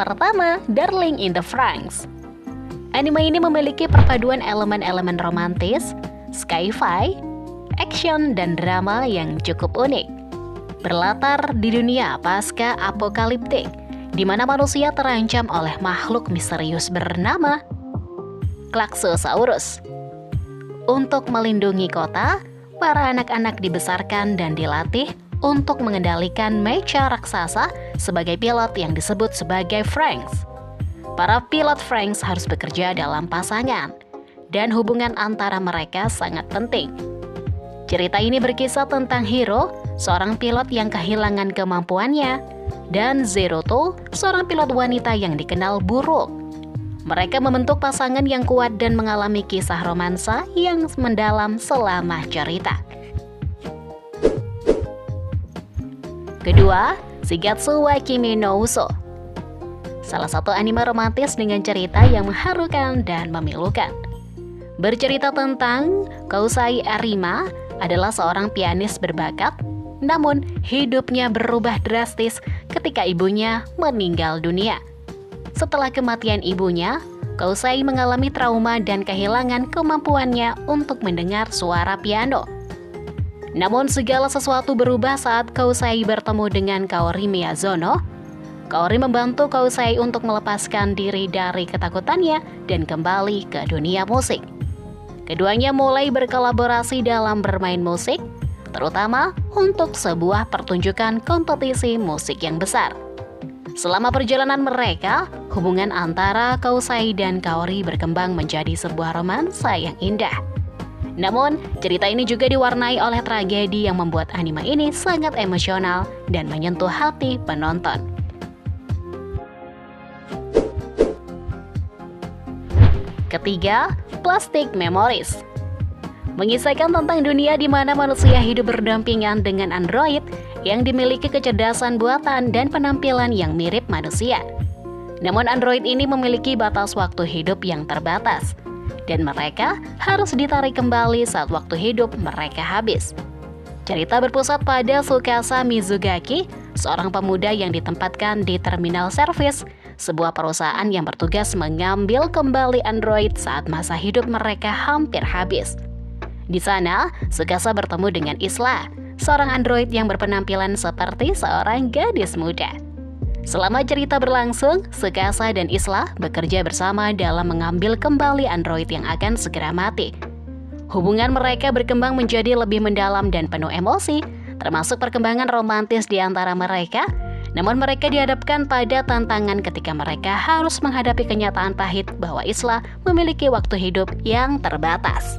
pertama, Darling in the Franxx. Anime ini memiliki perpaduan elemen-elemen romantis, sci-fi, action, dan drama yang cukup unik. Berlatar di dunia pasca apokaliptik, di mana manusia terancam oleh makhluk misterius bernama Klaxosaurus. Untuk melindungi kota, para anak-anak dibesarkan dan dilatih untuk mengendalikan mecha raksasa sebagai pilot yang disebut sebagai Franxx. Para pilot Franxx harus bekerja dalam pasangan, dan hubungan antara mereka sangat penting. Cerita ini berkisah tentang Hiro, seorang pilot yang kehilangan kemampuannya, dan Zeruto, seorang pilot wanita yang dikenal buruk. Mereka membentuk pasangan yang kuat dan mengalami kisah romansa yang mendalam selama cerita. Kedua, Shigatsu wa Kimi no Uso. Salah satu anime romantis dengan cerita yang mengharukan dan memilukan. Bercerita tentang Kousai Arima adalah seorang pianis berbakat, namun hidupnya berubah drastis ketika ibunya meninggal dunia. Setelah kematian ibunya, Kousai mengalami trauma dan kehilangan kemampuannya untuk mendengar suara piano. Namun segala sesuatu berubah saat Kousai bertemu dengan Kaori Miyazono. Kaori membantu Kousai untuk melepaskan diri dari ketakutannya dan kembali ke dunia musik. Keduanya mulai berkolaborasi dalam bermain musik, terutama untuk sebuah pertunjukan kompetisi musik yang besar. Selama perjalanan mereka, hubungan antara Kousai dan Kaori berkembang menjadi sebuah romansa yang indah. Namun, cerita ini juga diwarnai oleh tragedi yang membuat anime ini sangat emosional dan menyentuh hati penonton. Ketiga, Plastic Memories. Mengisahkan tentang dunia di mana manusia hidup berdampingan dengan android yang dimiliki kecerdasan buatan dan penampilan yang mirip manusia. Namun android ini memiliki batas waktu hidup yang terbatas, dan mereka harus ditarik kembali saat waktu hidup mereka habis. Cerita berpusat pada Tsukasa Mizugaki, seorang pemuda yang ditempatkan di terminal servis, sebuah perusahaan yang bertugas mengambil kembali android saat masa hidup mereka hampir habis. Di sana, Tsukasa bertemu dengan Isla, seorang android yang berpenampilan seperti seorang gadis muda. Selama cerita berlangsung, Tsukasa dan Isla bekerja bersama dalam mengambil kembali android yang akan segera mati. Hubungan mereka berkembang menjadi lebih mendalam dan penuh emosi, termasuk perkembangan romantis di antara mereka. Namun mereka dihadapkan pada tantangan ketika mereka harus menghadapi kenyataan pahit bahwa Isla memiliki waktu hidup yang terbatas.